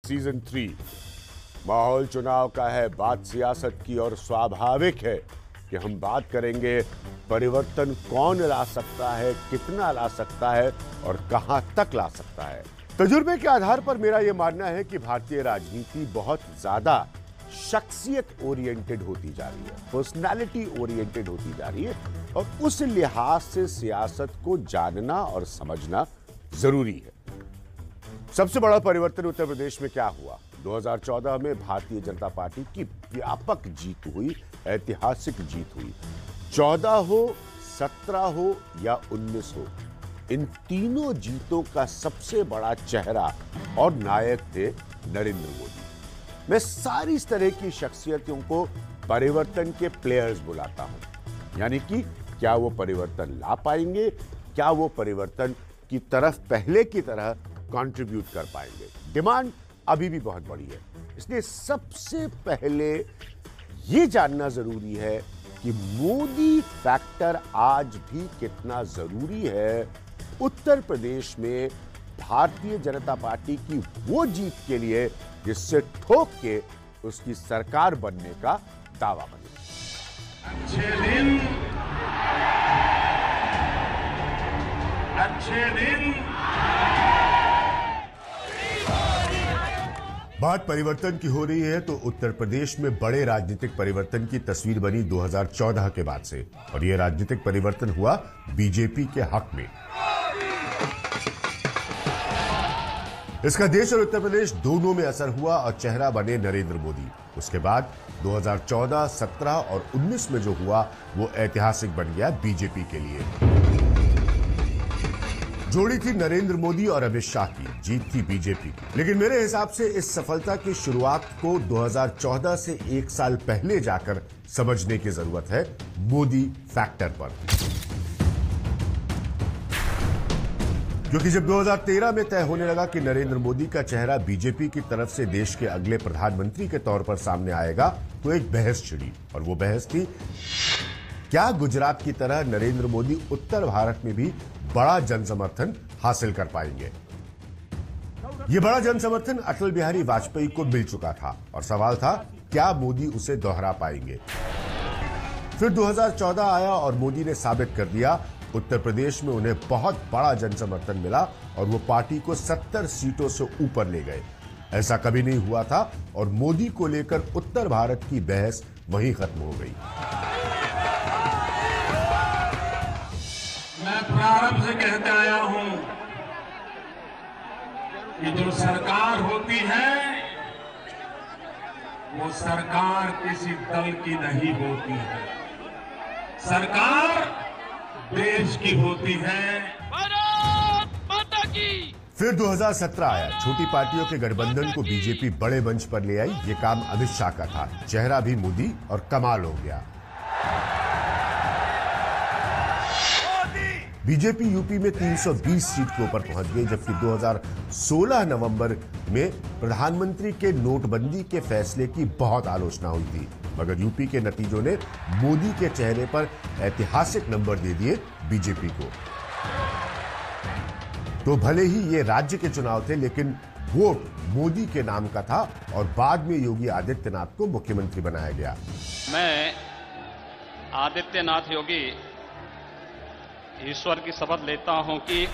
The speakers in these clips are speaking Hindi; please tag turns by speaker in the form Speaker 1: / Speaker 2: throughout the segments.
Speaker 1: सीजन 3। माहौल चुनाव का है, बात सियासत की, और स्वाभाविक है कि हम बात करेंगे परिवर्तन कौन ला सकता है, कितना ला सकता है और कहां तक ला सकता है। तजुर्बे के आधार पर मेरा यह मानना है कि भारतीय राजनीति बहुत ज्यादा शख्सियत ओरिएंटेड होती जा रही है, पर्सनालिटी ओरिएंटेड होती जा रही है, और उस लिहाज से सियासत को जानना और समझना जरूरी है। सबसे बड़ा परिवर्तन उत्तर प्रदेश में क्या हुआ? 2014 में भारतीय जनता पार्टी की व्यापक जीत हुई, ऐतिहासिक जीत हुई। 14 हो, 17 हो या 19 हो, इन तीनों जीतों का सबसे बड़ा चेहरा और नायक थे नरेंद्र मोदी। मैं सारी इस तरह की शख्सियतों को परिवर्तन के प्लेयर्स बुलाता हूं, यानी कि क्या वो परिवर्तन ला पाएंगे, क्या वो परिवर्तन की तरफ पहले की तरह कंट्रीब्यूट कर पाएंगे। डिमांड अभी भी बहुत बड़ी है, इसलिए सबसे पहले ये जानना जरूरी है कि मोदी फैक्टर आज भी कितना जरूरी है उत्तर प्रदेश में भारतीय जनता पार्टी की वो जीत के लिए जिससे ठोक के उसकी सरकार बनने का दावा बने। अच्छे दिन बात परिवर्तन की हो रही है तो उत्तर प्रदेश में बड़े राजनीतिक परिवर्तन की तस्वीर बनी 2014 के बाद से, और यह राजनीतिक परिवर्तन हुआ बीजेपी के हक में। इसका देश और उत्तर प्रदेश दोनों में असर हुआ और चेहरा बने नरेंद्र मोदी। उसके बाद 2014, 17 और 19 में जो हुआ वो ऐतिहासिक बन गया बीजेपी के लिए। जोड़ी थी नरेंद्र मोदी और अमित शाह की, जीत थी बीजेपी की। लेकिन मेरे हिसाब से इस सफलता की शुरुआत को 2014 से एक साल पहले जाकर समझने की जरूरत है, मोदी फैक्टर पर। क्योंकि जब 2013 में तय होने लगा कि नरेंद्र मोदी का चेहरा बीजेपी की तरफ से देश के अगले प्रधानमंत्री के तौर पर सामने आएगा, तो एक बहस छिड़ी, और वो बहस थी क्या गुजरात की तरह नरेंद्र मोदी उत्तर भारत में भी बड़ा जनसमर्थन हासिल कर पाएंगे। यह बड़ा जनसमर्थन अटल बिहारी वाजपेयी को मिल चुका था, और सवाल था क्या मोदी उसे दोहरा पाएंगे। फिर 2014 आया और मोदी ने साबित कर दिया, उत्तर प्रदेश में उन्हें बहुत बड़ा जनसमर्थन मिला और वो पार्टी को 70 सीटों से ऊपर ले गए। ऐसा कभी नहीं हुआ था और मोदी को लेकर उत्तर भारत की बहस वहीं खत्म हो गई।
Speaker 2: मैं प्रारंभ से कहते आया हूं कि जो सरकार होती है वो सरकार किसी दल की नहीं होती है, सरकार देश की होती है।
Speaker 3: भारत माता की।
Speaker 1: फिर 2017 आया, छोटी पार्टियों के गठबंधन को बीजेपी बड़े मंच पर ले आई। ये काम अमित शाह का था, चेहरा भी मोदी, और कमाल हो गया। बीजेपी यूपी में 320 सीट के ऊपर पहुंच गई, जबकि 2016 नवंबर में प्रधानमंत्री के नोटबंदी के फैसले की बहुत आलोचना हुई थी, मगर यूपी के नतीजों ने मोदी के चेहरे पर ऐतिहासिक नंबर दे दिए बीजेपी को। तो भले ही ये राज्य के चुनाव थे, लेकिन वोट मोदी के नाम का था और बाद में योगी आदित्यनाथ को मुख्यमंत्री बनाया गया।
Speaker 3: मैं आदित्यनाथ योगी ईश्वर की शपथ लेता हूं कि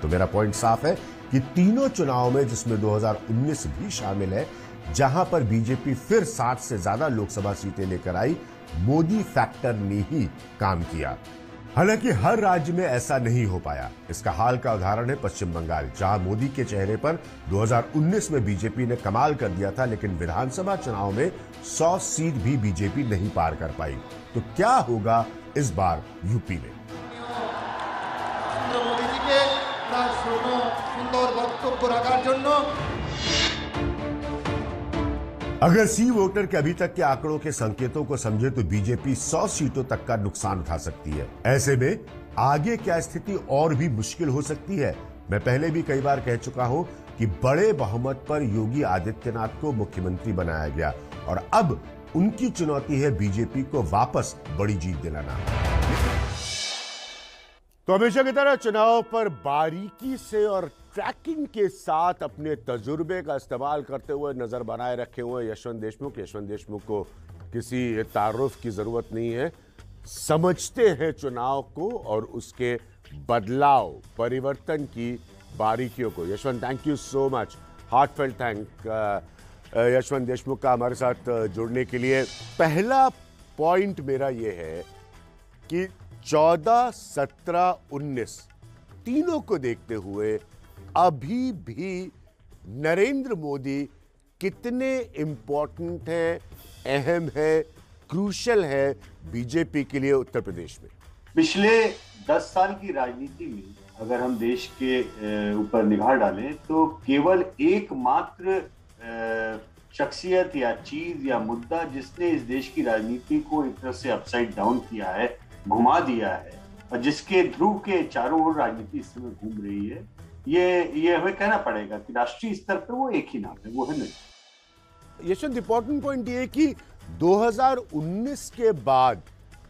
Speaker 1: तो मेरा पॉइंट साफ है कि तीनों चुनाव में, जिसमें 2019 भी शामिल है, जहां पर बीजेपी फिर 60 से ज्यादा लोकसभा सीटें लेकर आई, मोदी फैक्टर ने ही काम किया। हालांकि हर राज्य में ऐसा नहीं हो पाया। इसका हाल का उदाहरण है पश्चिम बंगाल, जहां मोदी के चेहरे पर 2019 में बीजेपी ने कमाल कर दिया था, लेकिन विधानसभा चुनाव में 100 सीट भी बीजेपी नहीं पार कर पाई। तो क्या होगा इस बार यूपी में?
Speaker 4: मोदी जी के सुंदर वक्तव्य रखार जन्य
Speaker 1: अगर सी वोटर के अभी तक के आंकड़ों के संकेतों को समझे तो बीजेपी 100 सीटों तक का नुकसान उठा सकती है। ऐसे में आगे क्या स्थिति और भी मुश्किल हो सकती है। मैं पहले भी कई बार कह चुका हूं कि बड़े बहुमत पर योगी आदित्यनाथ को मुख्यमंत्री बनाया गया और अब उनकी चुनौती है बीजेपी को वापस बड़ी जीत दिलाना। तो हमेशा की तरह चुनाव पर बारीकी से और ट्रैकिंग के साथ अपने तजुर्बे का इस्तेमाल करते हुए नजर बनाए रखे हुए यशवंत देशमुख को किसी तारुफ की जरूरत नहीं है, समझते हैं चुनाव को और उसके बदलाव परिवर्तन की बारीकियों को। Yashwant, thank you so much, heartfelt thank Yashwant Deshmukh का हमारे साथ जुड़ने के लिए। पहला पॉइंट मेरा यह है कि 14, 17, 19 तीनों को देखते हुए अभी भी नरेंद्र मोदी कितने इंपॉर्टेंट है, अहम है, क्रूशल है बीजेपी के लिए उत्तर प्रदेश में।
Speaker 5: पिछले 10 साल की राजनीति में अगर हम देश के ऊपर निगाह डालें तो केवल एकमात्र शख्सियत या चीज या मुद्दा जिसने इस देश की राजनीति को एक तरह से अपसाइड डाउन किया है, घुमा दिया है, और जिसके ध्रुव के चारों ओर राजनीति इस समय घूम रही है, ये हमें कहना पड़ेगा कि राष्ट्रीय स्तर पर वो एक ही नाम है, वो है नहीं।
Speaker 1: यशवंत, इंपॉर्टेंट पॉइंट ये है कि 2019 के बाद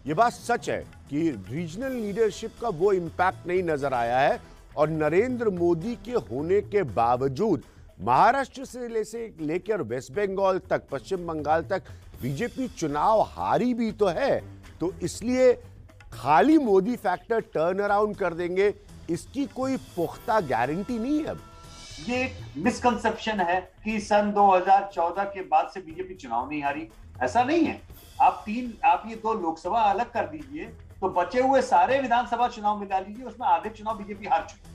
Speaker 1: ये बात सच है कि रीजनल लीडरशिप का वो इंपैक्ट नहीं नजर आया है, और नरेंद्र मोदी के होने के बावजूद महाराष्ट्र से लेकर वेस्ट बंगाल तक, पश्चिम बंगाल तक बीजेपी चुनाव हारी भी तो है। तो इसलिए खाली मोदी फैक्टर टर्न अराउंड कर देंगे, इसकी कोई पुख्ता गारंटी नहीं है। अब
Speaker 5: ये एक मिसकंसेप्शन है कि सन 2014 के बाद से बीजेपी चुनाव नहीं हारी, ऐसा नहीं है। आप ये 2 लोकसभा अलग कर दीजिए तो बचे हुए सारे विधानसभा चुनाव मिला लीजिए, उसमें आधे चुनाव बीजेपी हार चुकी है।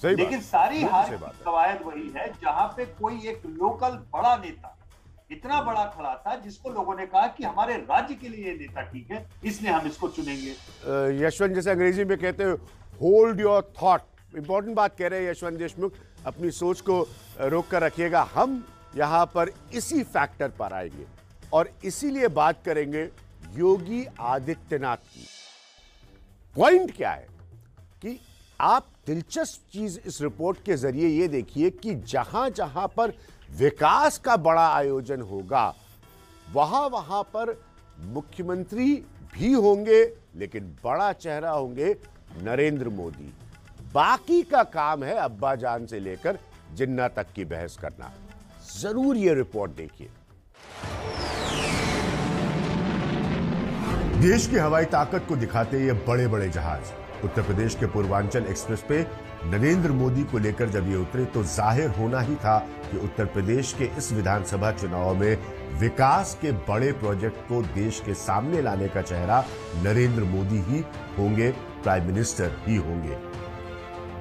Speaker 5: लेकिन सारी हार की कवायद वही है जहां पे कोई एक लोकल बड़ा नेता इतना बड़ा खड़ा था जिसको लोगों ने कहा कि हमारे राज्य के लिए ये नेता ठीक है, इसलिए हम इसको चुनेंगे।
Speaker 1: यशवंत, जैसे अंग्रेजी में कहते हैं होल्ड योर थॉट, इंपॉर्टेंट बात कह रहे हैं यशवंत देशमुख, अपनी सोच को रोक कर रखिएगा। हम यहां पर इसी फैक्टर पर आएंगे और इसीलिए बात करेंगे योगी आदित्यनाथ की। पॉइंट क्या है कि आप दिलचस्प चीज इस रिपोर्ट के जरिए ये देखिए कि जहां जहां पर विकास का बड़ा आयोजन होगा वहां पर मुख्यमंत्री भी होंगे, लेकिन बड़ा चेहरा होंगे नरेंद्र मोदी। बाकी का काम है अब्बा जान से लेकर जिन्ना तक की बहस करना। जरूर ये रिपोर्ट देखिए। देश की हवाई ताकत को दिखाते ये बड़े बड़े जहाज उत्तर प्रदेश के पूर्वांचल एक्सप्रेस पे नरेंद्र मोदी को लेकर जब ये उतरे तो जाहिर होना ही था कि उत्तर प्रदेश के इस विधानसभा चुनाव में विकास के बड़े प्रोजेक्ट को देश के सामने लाने का चेहरा नरेंद्र मोदी ही होंगे, प्राइम मिनिस्टर ही होंगे।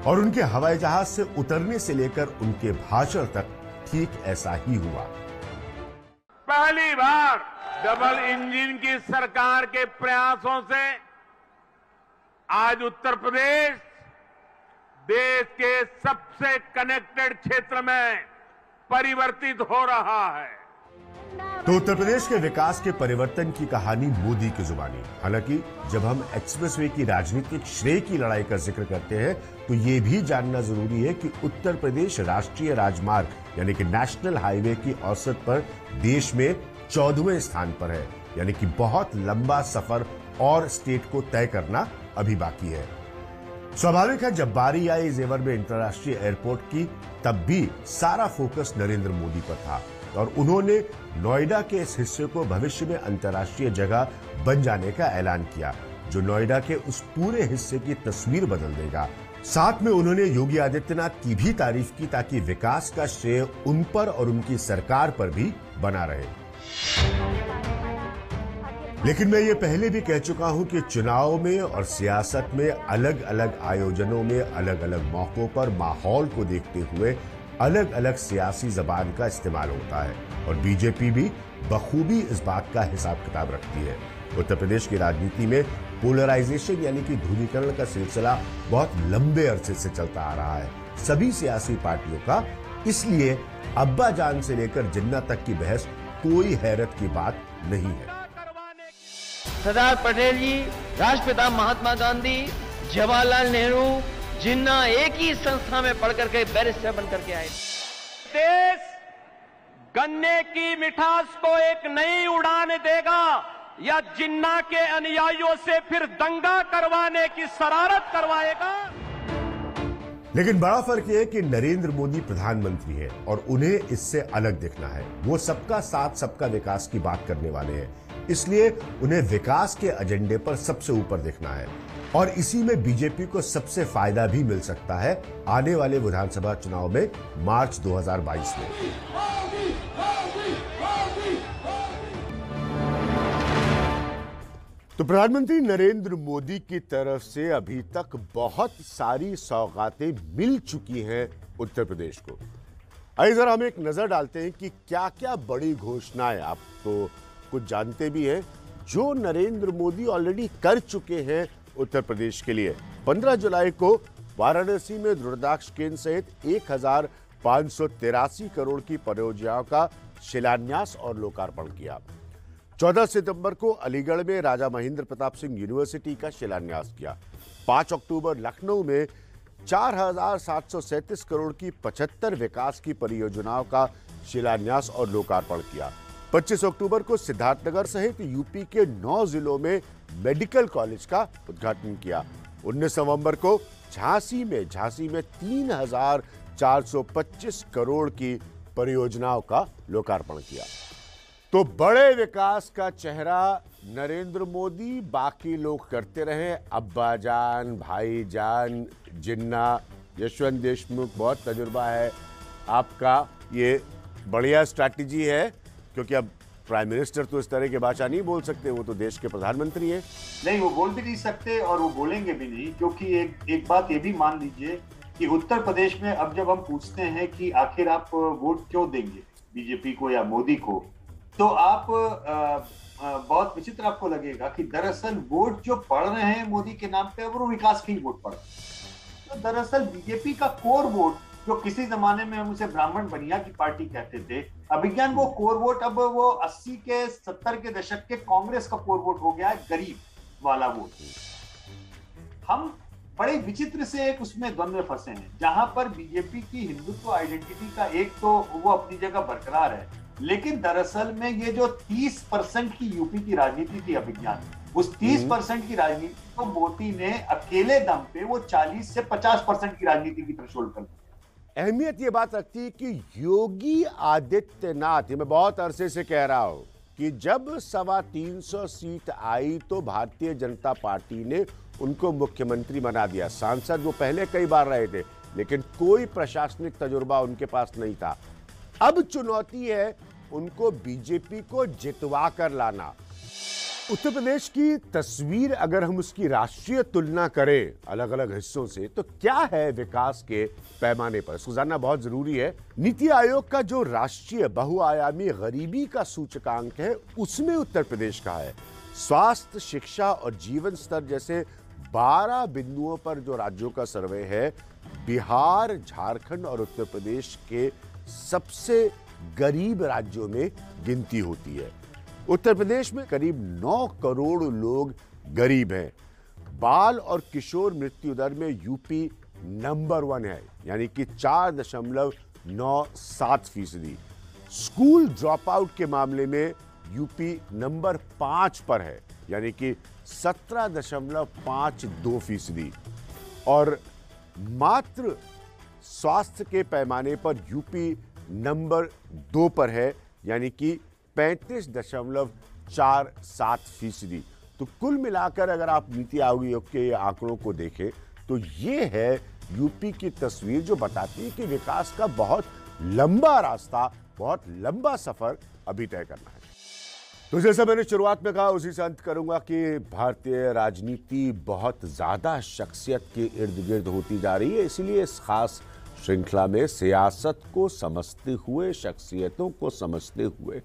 Speaker 1: और उनके हवाई जहाज से उतरने से लेकर उनके भाषण तक ठीक ऐसा ही हुआ।
Speaker 2: पहली बार डबल इंजन की सरकार के प्रयासों से आज उत्तर प्रदेश देश के सबसे कनेक्टेड क्षेत्र में परिवर्तित हो रहा है।
Speaker 1: तो उत्तर प्रदेश के विकास के परिवर्तन की कहानी मोदी की जुबानी। हालांकि जब हम एक्सप्रेसवे की राजनीतिक श्रेय की लड़ाई का जिक्र करते हैं तो ये भी जानना जरूरी है कि उत्तर प्रदेश राष्ट्रीय राजमार्ग यानी कि नेशनल हाईवे की औसत पर देश में 14वें स्थान पर है, यानी कि बहुत लंबा सफर और स्टेट को तय करना अभी बाकी है। स्वाभाविक है जब बारी आई जेवर में अंतर्राष्ट्रीय एयरपोर्ट की, तब भी सारा फोकस नरेंद्र मोदी पर था और उन्होंने नोएडा के इस हिस्से को भविष्य में अंतर्राष्ट्रीय जगह बन जाने का ऐलान किया, जो नोएडा के उस पूरे हिस्से की तस्वीर बदल देगा। साथ में उन्होंने योगी आदित्यनाथ की भी तारीफ की ताकि विकास का श्रेय उन पर और उनकी सरकार पर भी बना रहे। लेकिन मैं ये पहले भी कह चुका हूं कि चुनाव में और सियासत में अलग अलग आयोजनों में अलग अलग मौकों पर माहौल को देखते हुए अलग अलग सियासी जबान का इस्तेमाल होता है और बीजेपी भी बखूबी इस बात का हिसाब किताब रखती है। उत्तर प्रदेश की राजनीति में पोलराइजेशन यानी कि ध्रुवीकरण का सिलसिला बहुत लंबे अरसे से चलता आ रहा है सभी सियासी पार्टियों का। इसलिए अब्बा जान से लेकर जिन्ना तक की बहस कोई हैरत की बात नहीं है।
Speaker 6: सरदार पटेल जी, राष्ट्रपिता महात्मा गांधी, जवाहरलाल नेहरू, जिन्ना एक ही संस्था में पढ़ करके बैरिस्टर बन करके आए।
Speaker 3: देश गन्ने की मिठास को एक नई उड़ान देगा या जिन्ना के अनुयायियों से फिर दंगा करवाने की शरारत करवाएगा।
Speaker 1: लेकिन बड़ा फर्क यह है कि नरेंद्र मोदी प्रधानमंत्री है और उन्हें इससे अलग दिखना है। वो सबका साथ सबका विकास की बात करने वाले हैं, इसलिए उन्हें विकास के एजेंडे पर सबसे ऊपर दिखना है और इसी में बीजेपी को सबसे फायदा भी मिल सकता है आने वाले विधानसभा चुनाव में मार्च 2022 में। तो प्रधानमंत्री नरेंद्र मोदी की तरफ से अभी तक बहुत सारी सौगातें मिल चुकी हैं उत्तर प्रदेश को। आइए जरा हम एक नजर डालते हैं कि क्या क्या बड़ी घोषणाएं, आप तो कुछ जानते भी हैं, जो नरेंद्र मोदी ऑलरेडी कर चुके हैं उत्तर प्रदेश के लिए। 15 जुलाई को वाराणसी में रुद्राक्ष केंद्र सहित 1583 करोड़ की परियोजनाओं का शिलान्यास और लोकार्पण किया। 14 सितंबर को अलीगढ़ में राजा महेंद्र प्रताप सिंह यूनिवर्सिटी का शिलान्यास किया। 5 अक्टूबर लखनऊ में 4737 करोड़ की 75 विकास की परियोजनाओं का शिलान्यास और लोकार्पण किया। 25 अक्टूबर को सिद्धार्थनगर सहित यूपी के 9 जिलों में मेडिकल कॉलेज का उद्घाटन किया। 19 नवंबर को झांसी में 3425 करोड़ की परियोजनाओं का लोकार्पण किया। तो बड़े विकास का चेहरा नरेंद्र मोदी, बाकी लोग करते रहे, अब्बा जान, भाई जान, जिन्ना, यशवंत देशमुख, बहुत तजुर्बा है आपका, ये बढ़िया स्ट्रैटेजी है, क्योंकि अब प्राइम मिनिस्टर तो इस तरह की भाषा नहीं बोल सकते, वो तो देश के प्रधानमंत्री हैं।
Speaker 5: नहीं, वो बोल भी नहीं सकते और वो बोलेंगे भी नहीं, क्योंकि एक बात ये भी मान लीजिए कि उत्तर प्रदेश में अब जब हम पूछते हैं कि आखिर आप वोट क्यों देंगे बीजेपी को या मोदी को, तो आप बहुत विचित्र आपको लगेगा कि दरअसल वोट जो पढ़ रहे हैं मोदी के नाम पे वो विकास के ही वोट पढ़ रहे हैं। तो दरअसल बीजेपी का कोर वोट, जो किसी जमाने में हम उसे ब्राह्मण बनिया की पार्टी कहते थे, अभिज्ञान वो कोर वोट अब वो 80 के 70 के दशक के कांग्रेस का कोर वोट हो गया है, गरीब वाला वोट। हम बड़े विचित्र से एक उसमें द्वंद्व में फंसे हैं, जहां पर बीजेपी की हिंदुत्व आइडेंटिटी का एक तो वो अपनी जगह बरकरार है, लेकिन दरअसल में ये जो 30% की यूपी की राजनीति थी अभिज्ञान, उस 30% की राजनीति को मोदी ने अकेले दम पे वो 40 से 50% की राजनीति की थ्रेशोल्ड कर दी।
Speaker 1: अहमियत ये बात रखती है कि योगी आदित्यनाथ, मैं बहुत अरसे से कह रहा हूं कि जब 325 सीट आई तो भारतीय जनता पार्टी ने उनको मुख्यमंत्री बना दिया। सांसद वो पहले कई बार रहे थे, लेकिन कोई प्रशासनिक तजुर्बा उनके पास नहीं था। अब चुनौती है उनको बीजेपी को जितवा कर लाना। उत्तर प्रदेश की तस्वीर अगर हम उसकी राष्ट्रीय तुलना करें अलग अलग हिस्सों से, तो क्या है विकास के पैमाने पर, इसको जानना बहुत जरूरी है। नीति आयोग का जो राष्ट्रीय बहुआयामी गरीबी का सूचकांक है, उसमें उत्तर प्रदेश का है। स्वास्थ्य, शिक्षा और जीवन स्तर जैसे 12 बिंदुओं पर जो राज्यों का सर्वे है, बिहार, झारखंड और उत्तर प्रदेश के सबसे गरीब राज्यों में गिनती होती है। उत्तर प्रदेश में करीब 9 करोड़ लोग गरीब हैं। बाल और किशोर मृत्यु दर में यूपी नंबर 1 है, यानी कि 4.97%। स्कूल ड्रॉप आउट के मामले में यूपी नंबर 5 पर है, यानी कि 17.52%। और मात्र स्वास्थ्य के पैमाने पर यूपी नंबर 2 पर है, यानी कि 35.47%। तो कुल मिलाकर अगर आप नीति आयोग के आंकड़ों को देखें तो ये है यूपी की तस्वीर, जो बताती है कि विकास का बहुत लंबा रास्ता, बहुत लंबा सफर अभी तय करना है। तो जैसा मैंने शुरुआत में कहा, उसी से अंत करूंगा कि भारतीय राजनीति बहुत ज्यादा शख्सियत के इर्द गिर्द होती जा रही है। इसलिए इस खास श्रृंखला में सियासत को समझते हुए, शख्सियतों को समझते हुए,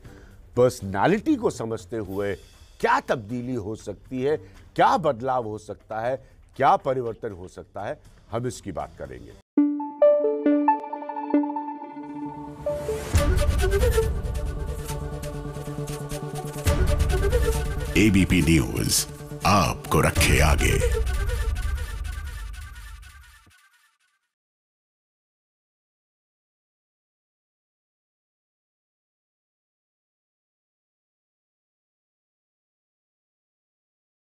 Speaker 1: पर्सनालिटी को समझते हुए क्या तब्दीली हो सकती है, क्या बदलाव हो सकता है, क्या परिवर्तन हो सकता है, हम इसकी बात करेंगे।
Speaker 7: एबीपी न्यूज आपको रखे आगे।